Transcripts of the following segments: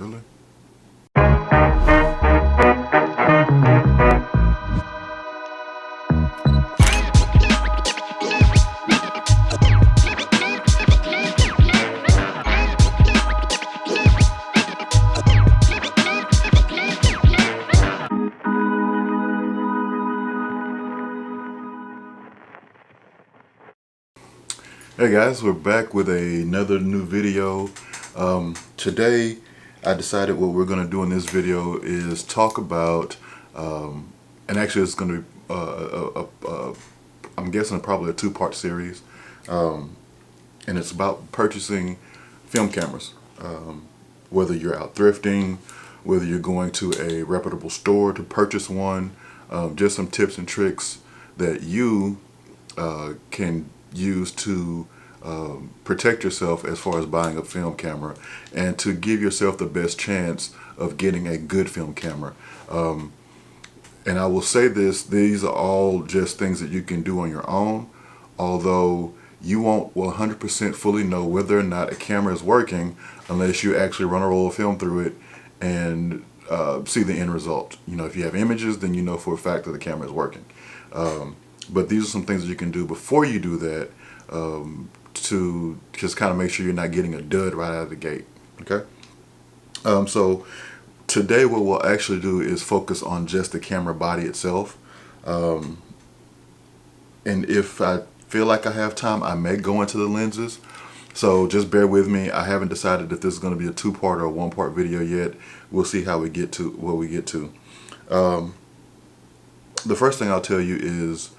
Really? Hey guys, we're back with another new video. Today I decided what we're going to do in this video is talk about, and actually it's going to be, I'm guessing probably a two-part series, and it's about purchasing film cameras. Whether you're out thrifting, whether you're going to a reputable store to purchase one, just some tips and tricks that you can use to protect yourself as far as buying a film camera and to give yourself the best chance of getting a good film camera. And I will say this, these are all just things that you can do on your own, although you won't 100% fully know whether or not a camera is working unless you actually run a roll of film through it and see the end result. You know, if you have images, then you know for a fact that the camera is working. But these are some things that you can do before you do that, to just kind of make sure you're not getting a dud right out of the gate. Okay. So today what we'll actually do is focus on just the camera body itself. And if I feel like I have time, I may go into the lenses. So just bear with me. I haven't decided if this is going to be a two-part or a one-part video yet. We'll see how we get to what we get to. The first thing I'll tell you is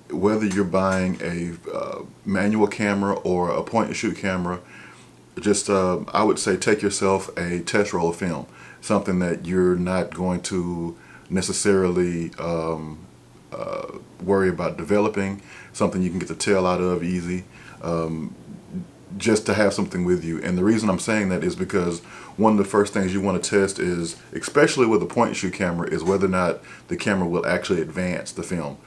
whether you're buying a manual camera or a point-and-shoot camera, just I would say take yourself a test roll of film, something that you're not going to necessarily worry about developing, something you can get the tail out of easy, just to have something with you. And the reason I'm saying that is because one of the first things you want to test is, especially with a point-and-shoot camera, is whether or not the camera will actually advance the film.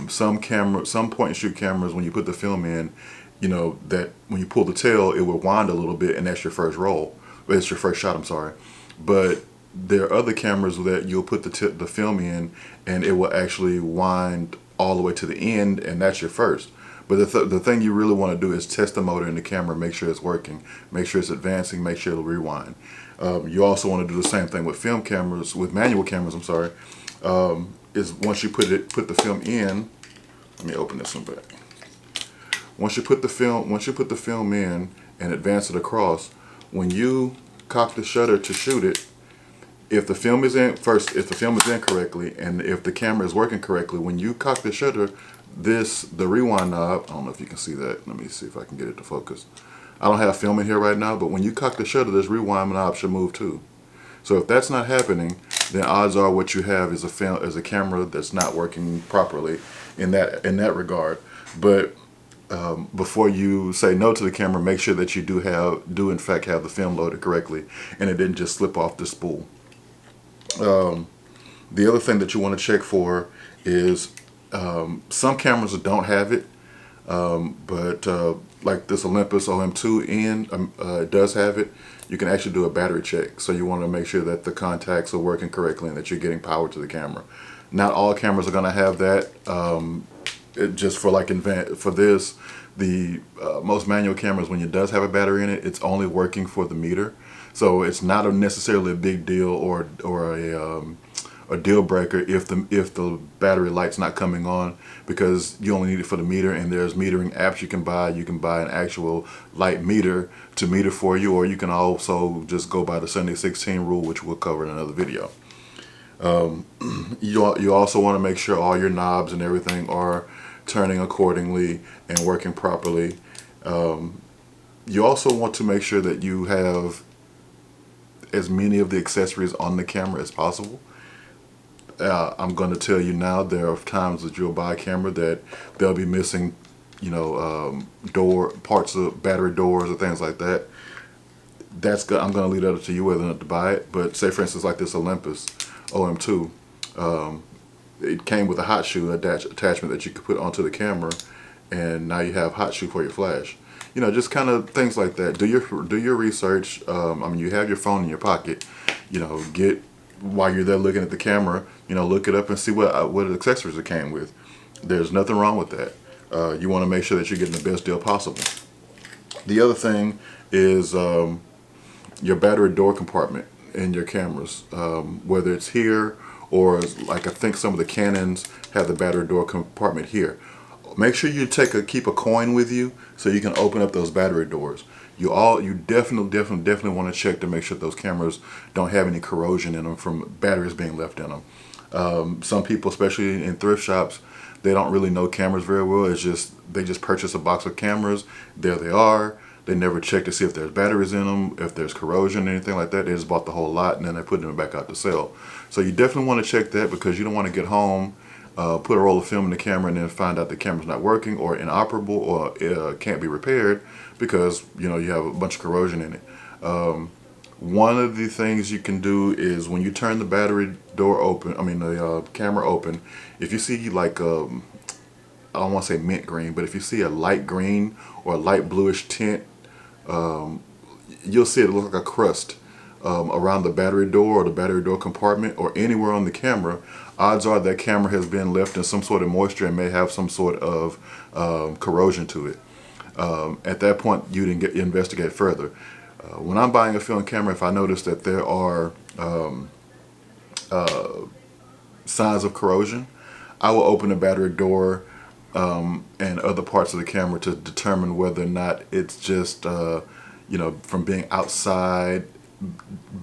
Some point-and-shoot cameras, when you put the film in, you know that when you pull the tail, it will wind a little bit, and that's your first roll. It's your first shot, I'm sorry. But there are other cameras that you'll put the film in, and it will actually wind all the way to the end, and that's your first. But the thing you really want to do is test the motor in the camera, make sure it's working, make sure it's advancing, make sure it'll rewind. You also want to do the same thing with film cameras, with manual cameras, I'm sorry. Is once you put the film in, let me open this one back. Once you put the film in and advance it across, when you cock the shutter to shoot it, if the film is in correctly, and if the camera is working correctly, when you cock the shutter, the rewind knob, I don't know if you can see that. Let me see if I can get it to focus. I don't have film in here right now, but when you cock the shutter, this rewind knob should move too. So if that's not happening, then odds are what you have is a camera that's not working properly in that regard. But before you say no to the camera, make sure that you do in fact have the film loaded correctly and it didn't just slip off the spool. The other thing that you want to check for is some cameras don't have it, but like this Olympus OM2N, it does have it. You can actually do a battery check, so you want to make sure that the contacts are working correctly and that you're getting power to the camera. Not all cameras are going to have that. Just for this, the most manual cameras, when it does have a battery in it, it's only working for the meter, so it's not necessarily a big deal or a deal breaker if the battery light's not coming on, because you only need it for the meter, and there's metering apps you can buy. You can buy an actual light meter to meter for you, or you can also just go by the 70-16 rule, which we'll cover in another video. You also want to make sure all your knobs and everything are turning accordingly and working properly. You also want to make sure that you have as many of the accessories on the camera as possible. I'm going to tell you now, there are times that you'll buy a camera that they'll be missing, you know, parts of battery doors or things like that. That's good. I'm going to leave that up to you whether or not to buy it. But say for instance, like this Olympus OM2, it came with a hot shoe attachment that you could put onto the camera, and now you have hot shoe for your flash. You know, just kind of things like that. Do your research. I mean, you have your phone in your pocket. You know, while you're there looking at the camera, you know, look it up and see what accessories it came with. There's nothing wrong with that. You want to make sure that you're getting the best deal possible. The other thing is your battery door compartment in your cameras, whether it's here or like I think some of the Canons have the battery door compartment here. Make sure you keep a coin with you so you can open up those battery doors. You definitely want to check to make sure those cameras don't have any corrosion in them from batteries being left in them. Some people, especially in thrift shops, they don't really know cameras very well. They just purchase a box of cameras. There they are. They never check to see if there's batteries in them, if there's corrosion, anything like that. They just bought the whole lot and then they put them back out to sell. So you definitely want to check that, because you don't want to get home, put a roll of film in the camera, and then find out the camera's not working or inoperable or can't be repaired because, you know, you have a bunch of corrosion in it. One of the things you can do is when you turn the battery door open, the camera open, if you see like I don't want to say mint green, but if you see a light green or a light bluish tint, you'll see it look like a crust around the battery door or the battery door compartment or anywhere on the camera. Odds are that camera has been left in some sort of moisture and may have some sort of corrosion to it. At that point, you didn't investigate further. When I'm buying a film camera, if I notice that there are signs of corrosion, I will open the battery door and other parts of the camera to determine whether or not it's just from being outside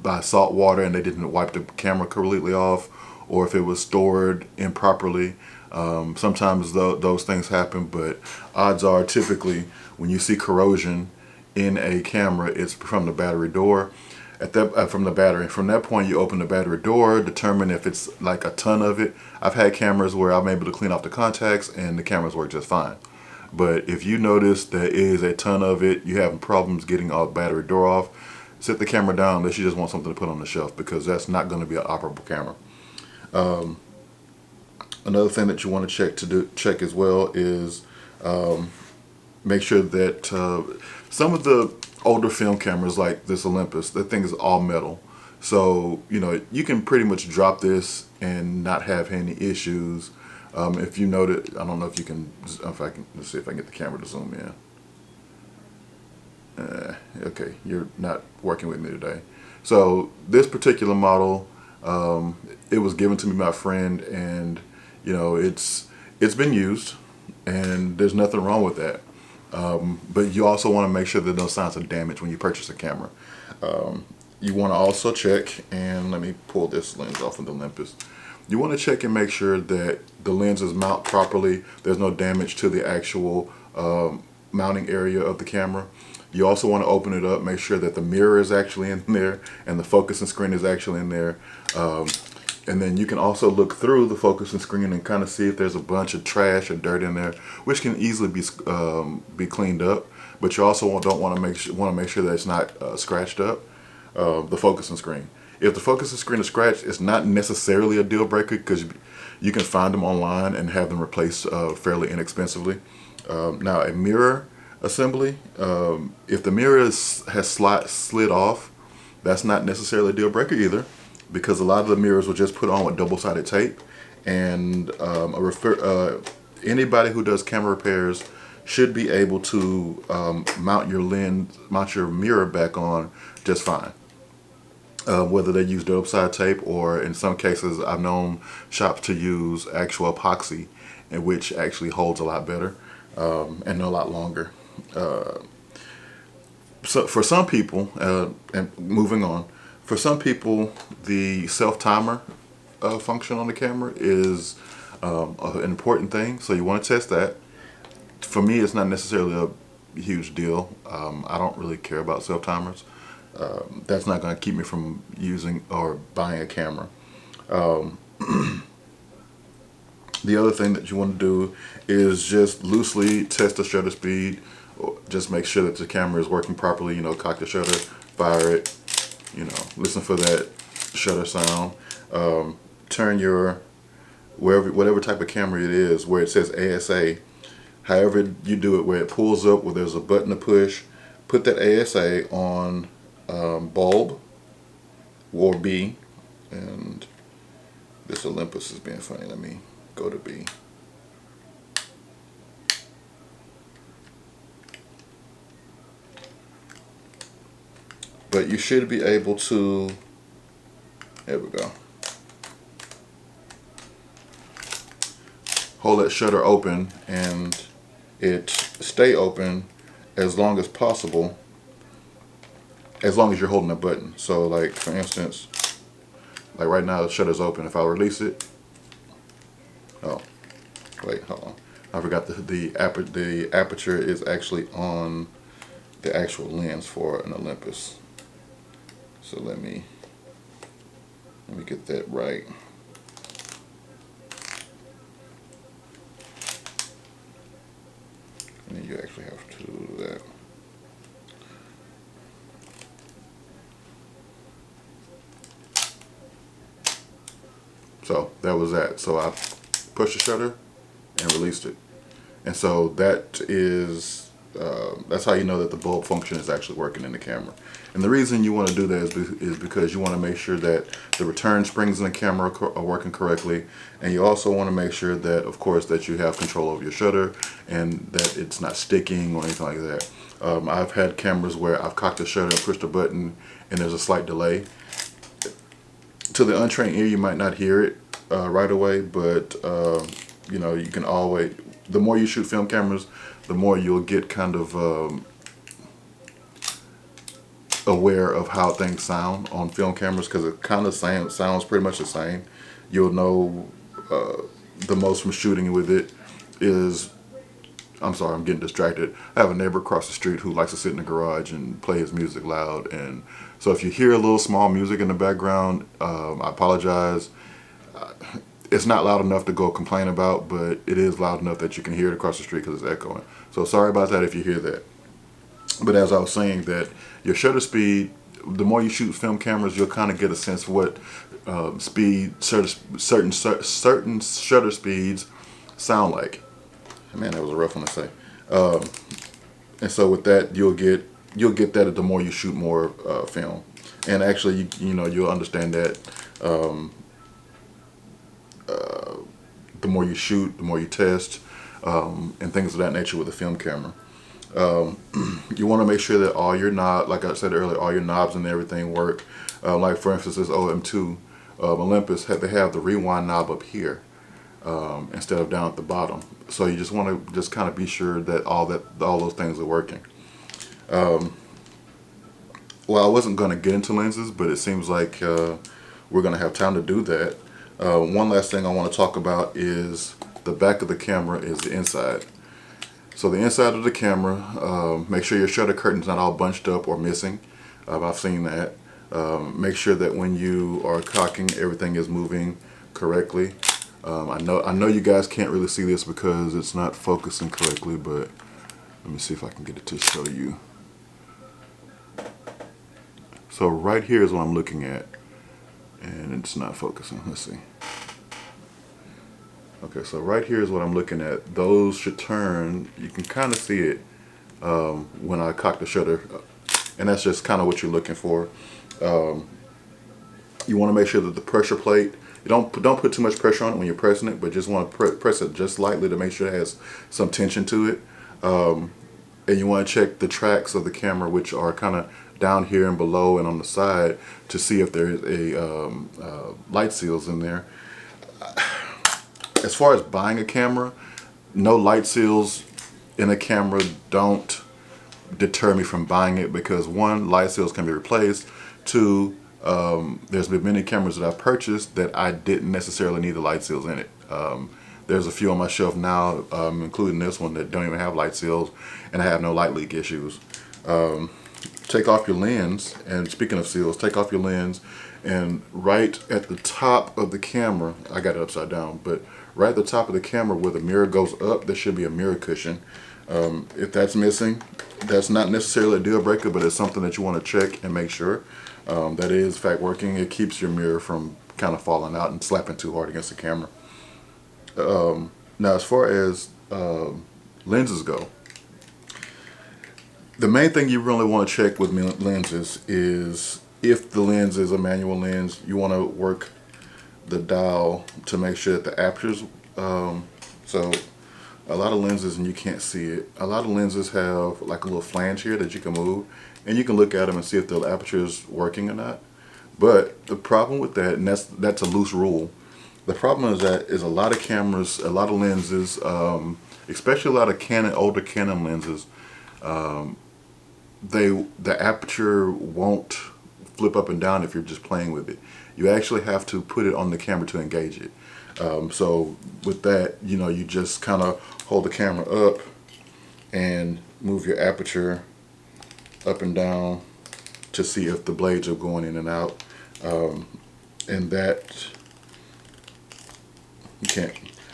by salt water and they didn't wipe the camera completely off, or if it was stored improperly. Sometimes those things happen, but odds are typically when you see corrosion in a camera, it's from the battery door. From the battery. From that point, you open the battery door, determine if it's like a ton of it. I've had cameras where I'm able to clean off the contacts and the cameras work just fine. But if you notice there is a ton of it, you're having problems getting the battery door off, set the camera down unless you just want something to put on the shelf, because that's not going to be an operable camera. Another thing that you want to check as well is make sure that some of the older film cameras like this Olympus, that thing is all metal. So, you know, you can pretty much drop this and not have any issues. If you notice, I don't know if you can, let's see if I can get the camera to zoom in. Okay, you're not working with me today. So this particular model, it was given to me by my friend, and you know, it's been used and there's nothing wrong with that. But you also want to make sure there are no signs of damage when you purchase a camera. You want to also check, and let me pull this lens off of the Olympus. You want to check and make sure that the lenses mount properly. There's no damage to the actual mounting area of the camera. You also want to open it up, make sure that the mirror is actually in there and the focusing screen is actually in there. And then you can also look through the focusing screen and kind of see if there's a bunch of trash or dirt in there, which can easily be cleaned up. But you also want to make sure that it's not scratched up. The focusing screen. If the focusing screen is scratched, it's not necessarily a deal breaker, because you can find them online and have them replaced fairly inexpensively. Now, a mirror assembly, if the mirror has slid off, that's not necessarily a deal breaker either, because a lot of the mirrors will just put on with double-sided tape, and anybody who does camera repairs should be able to mount your mirror back on just fine. Whether they use double-sided tape, or in some cases I've known shops to use actual epoxy, in which actually holds a lot better and a lot longer. So for some people, and moving on, for some people the self-timer function on the camera is an important thing, so you want to test that. For me, it's not necessarily a huge deal. I don't really care about self-timers. That's not going to keep me from using or buying a camera. The other thing that you want to do is just loosely test the shutter speed. Just make sure that the camera is working properly. You know, cock the shutter, fire it, you know, listen for that shutter sound. Turn your whatever type of camera it is, where it says ASA, however you do it, where it pulls up, where there's a button to push, put that ASA on bulb or B, and this Olympus is being funny. Let me go to B. But you should be able to, there we go, hold that shutter open and it stay open as long as possible, as long as you're holding a button. So like for instance, like right now the shutter's open. If I release it, oh wait, hold on, I forgot the aperture is actually on the actual lens for an Olympus. So let me get that right. And then you actually have to do that. So that was that. So I pushed the shutter and released it. And so that is, that's how you know that the bulb function is actually working in the camera. And the reason you want to do that is because you want to make sure that the return springs in the camera are working correctly. And you also want to make sure that, of course, that you have control over your shutter and that it's not sticking or anything like that. I've had cameras where I've cocked the shutter and pushed a button and there's a slight delay. To the untrained ear, you might not hear it right away, but you know, you can always, the more you shoot film cameras, the more you'll get kind of aware of how things sound on film cameras, because it kind of sounds pretty much the same. You'll know the most from shooting with it is, I'm sorry, I'm getting distracted. I have a neighbor across the street who likes to sit in the garage and play his music loud, and so if you hear a little small music in the background, I apologize. It's not loud enough to go complain about, but it is loud enough that you can hear it across the street because it's echoing. So sorry about that if you hear that. But as I was saying, that your shutter speed, the more you shoot film cameras, you'll kind of get a sense of what certain shutter speeds sound like. Man, that was a rough one to say. And so with that, you'll get that the more you shoot more film. And actually, you know, you'll understand that the more you shoot, the more you test, and things of that nature with a film camera. You want to make sure that all your knobs, like I said earlier, all your knobs and everything work. Like for instance, this OM2 Olympus, they have the rewind knob up here instead of down at the bottom. So you just want to just kind of be sure that all those things are working. Well, I wasn't going to get into lenses, but it seems like we're going to have time to do that. One last thing I want to talk about is the back of the camera is the inside. So the inside of the camera, make sure your shutter curtain's not all bunched up or missing. I've seen that. Make sure that when you are cocking, everything is moving correctly. I know you guys can't really see this because it's not focusing correctly, but let me see if I can get it to show you. So right here is what I'm looking at, and it's not focusing. Let's see. Okay, so right here is what I'm looking at. Those should turn. You can kind of see it when I cock the shutter, and that's just kind of what you're looking for. You want to make sure that the pressure plate, you don't put too much pressure on it when you're pressing it, but just want to press it just lightly to make sure it has some tension to it. And you want to check the tracks of the camera, which are kind of down here and below and on the side, to see if there is a light seals in there. As far as buying a camera, no light seals in a camera don't deter me from buying it, because one, light seals can be replaced. Two, there's been many cameras that I've purchased that I didn't necessarily need the light seals in it. There's a few on my shelf now, including this one, that don't even have light seals, and I have no light leak issues. Take off your lens, and speaking of seals, take off your lens, and right at the top of the camera, I got it upside down, but right at the top of the camera where the mirror goes up, there should be a mirror cushion. If that's missing, that's not necessarily a deal breaker, but it's something that you want to check and make sure that is in fact working. It keeps your mirror from kind of falling out and slapping too hard against the camera. Now as far as lenses go, the main thing you really want to check with lenses is if the lens is a manual lens, you want to work the dial to make sure that the apertures, so a lot of lenses, and you can't see it, a lot of lenses have like a little flange here that you can move, and you can look at them and see if the aperture is working or not. But the problem with that, and that's a loose rule, the problem is that is a lot of cameras, a lot of lenses, especially a lot of older Canon lenses, the aperture won't flip up and down if you're just playing with it. You actually have to put it on the camera to engage it. So with that, you just kind of hold the camera up and move your aperture up and down to see if the blades are going in and out. And that, you can't,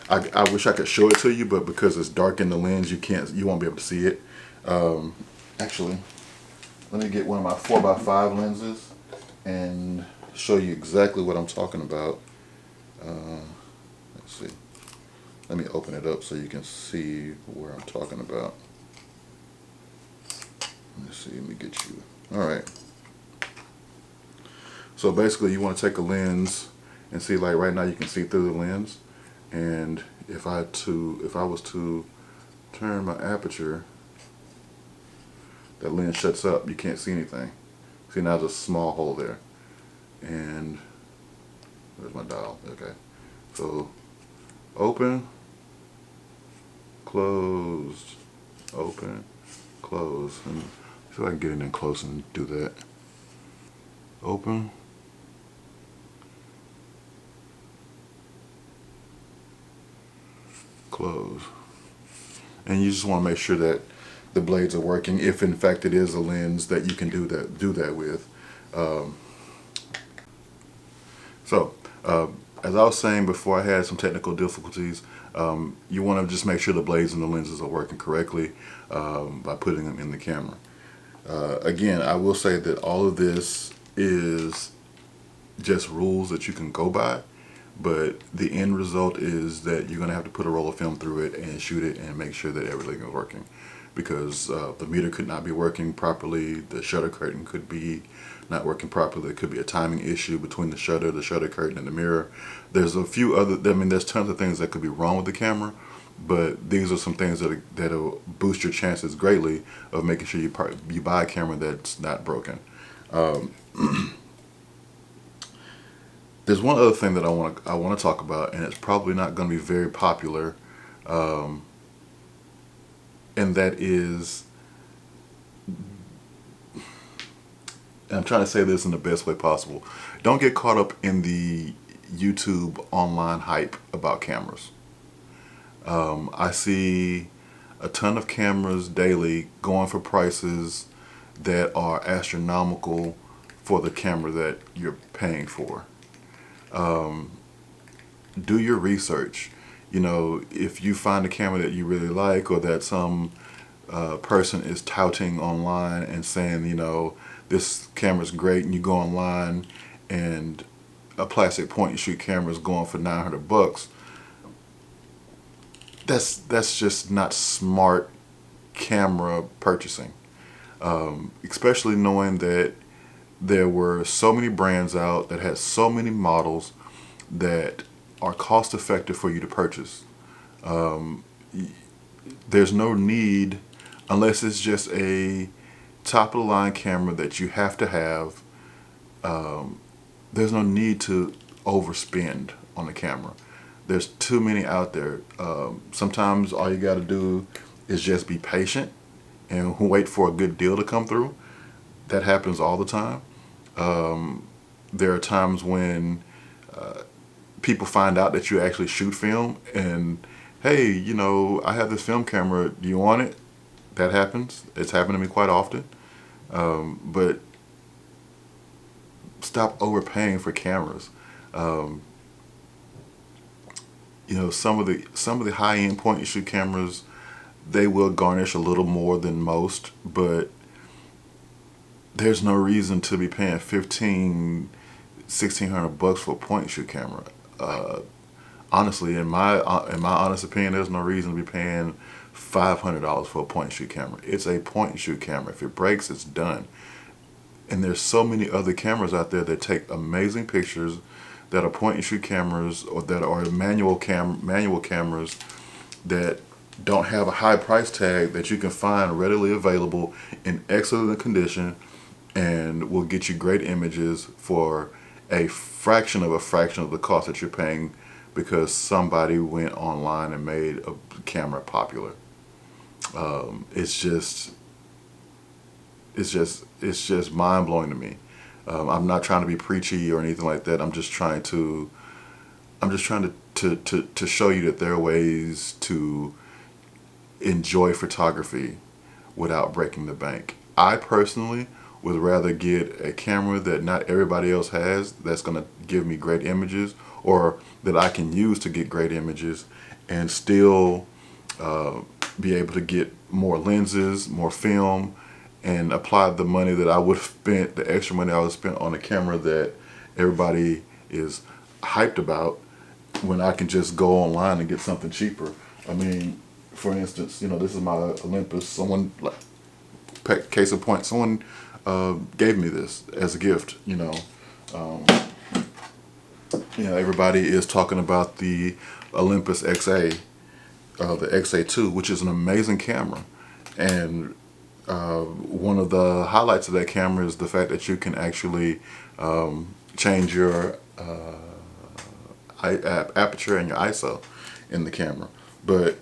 I wish I could show it to you, but because it's dark in the lens, you won't be able to see it. Actually, let me get one of my 4x5 lenses and show you exactly what I'm talking about. Let's see. Let me open it up so you can see where I'm talking about. Let's see, let me get you. Alright. So basically you want to take a lens and see, like right now you can see through the lens, and if I was to turn my aperture, that lens shuts up, you can't see anything. See, now there's a small hole there. And where's my dial? Okay. So open, closed, open, close. And see if I can get in there close and do that. Open, close. And you just want to make sure that the blades are working, if in fact it is a lens that you can do that with. As I was saying before, I had some technical difficulties. You want to just make sure the blades and the lenses are working correctly by putting them in the camera. Again, I will say that all of this is just rules that you can go by, but the end result is that you're going to have to put a roll of film through it and shoot it and make sure that everything is working, because the meter could not be working properly, the shutter curtain could be not working properly, there could be a timing issue between the shutter curtain, and the mirror. There's a few other, there's tons of things that could be wrong with the camera, but these are some things that'll boost your chances greatly of making sure you buy a camera that's not broken. There's one other thing that I want to talk about, and it's probably not going to be very popular, and that is, and I'm trying to say this in the best way possible, don't get caught up in the YouTube online hype about cameras. I see a ton of cameras daily going for prices that are astronomical for the camera that you're paying for. Do your research. If you find a camera that you really like, or that some person is touting online and saying, this camera's great, and you go online and a plastic point and shoot camera is going for $900, that's just not smart camera purchasing. Especially knowing that there were so many brands out that had so many models that are cost effective for you to purchase. There's no need, unless it's just a top of the line camera that you have to have, there's no need to overspend on the camera. There's too many out there. Sometimes all you got to do is just be patient and wait for a good deal to come through. That happens all the time. There are times when people find out that you actually shoot film, and hey, I have this film camera, do you want it? That happens. It's happened to me quite often. But stop overpaying for cameras. Some of the high-end point-and-shoot cameras, they will garnish a little more than most, but there's no reason to be paying $1,600 for a point-and-shoot camera. Honestly, in my honest opinion, there's no reason to be paying $500 for a point and shoot camera. It's a point and shoot camera. If it breaks, it's done. And there's so many other cameras out there that take amazing pictures, that are point and shoot cameras, or that are manual cameras that don't have a high price tag, that you can find readily available in excellent condition and will get you great images for a fraction of the cost that you're paying because somebody went online and made a camera popular. It's just mind-blowing to me. I'm not trying to be preachy or anything like that. I'm just trying to show you that there are ways to enjoy photography without breaking the bank. I personally would rather get a camera that not everybody else has, that's going to give me great images, or that I can use to get great images, and still be able to get more lenses, more film, and apply the money that I would have spent, the extra money I would have spent on a camera that everybody is hyped about, when I can just go online and get something cheaper. I mean, for instance, you know, this is my Olympus. Someone, like, case in point, someone gave me this as a gift. You know, everybody is talking about the Olympus XA, the XA2, which is an amazing camera, and one of the highlights of that camera is the fact that you can actually change your aperture and your ISO in the camera. But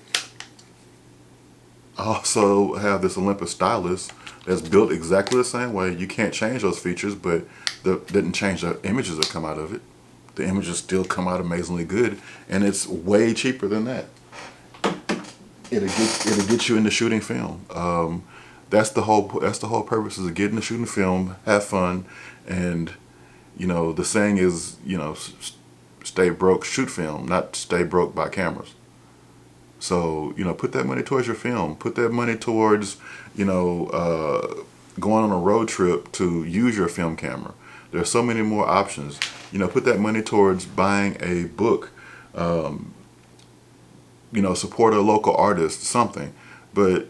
I also have this Olympus Stylus that's built exactly the same way. You can't change those features, but that didn't change the images that come out of it. The images still come out amazingly good, and it's way cheaper than that. It'll get you into shooting film. That's the whole purpose, is to get into shooting film, have fun, and you know, the saying is, you know, stay broke, shoot film, not stay broke, buy cameras. So, you know, put that money towards your film. Put that money towards, you know, going on a road trip to use your film camera. There are so many more options. You know, put that money towards buying a book. You know, support a local artist, something. But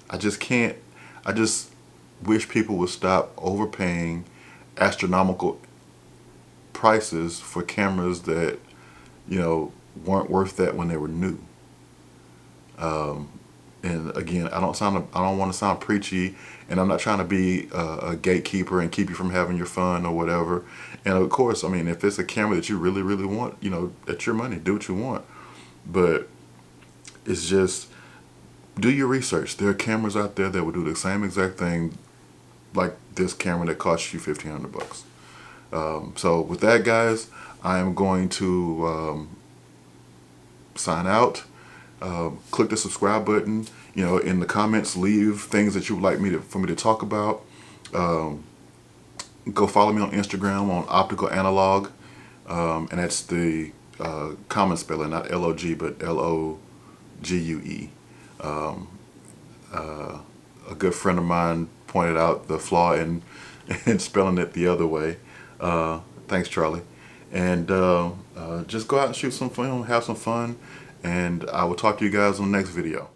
I just wish people would stop overpaying astronomical prices for cameras that, you know, weren't worth that when they were new. And again, I don't want to sound preachy, and I'm not trying to be a gatekeeper and keep you from having your fun or whatever. And of course, I mean, if it's a camera that you really, really want, you know, that's your money, do what you want. But it's just, do your research. There are cameras out there that will do the same exact thing like this camera that costs you $1,500. So with that, guys, I am going to sign out. Click the subscribe button. You know, in the comments, leave things that you would like for me to talk about. Go follow me on Instagram on Optical Analog, and that's the common spelling, not LOG, but LOGUE. A good friend of mine pointed out the flaw in spelling it the other way. Thanks, Charlie. And just go out and shoot some film, have some fun, and I will talk to you guys on the next video.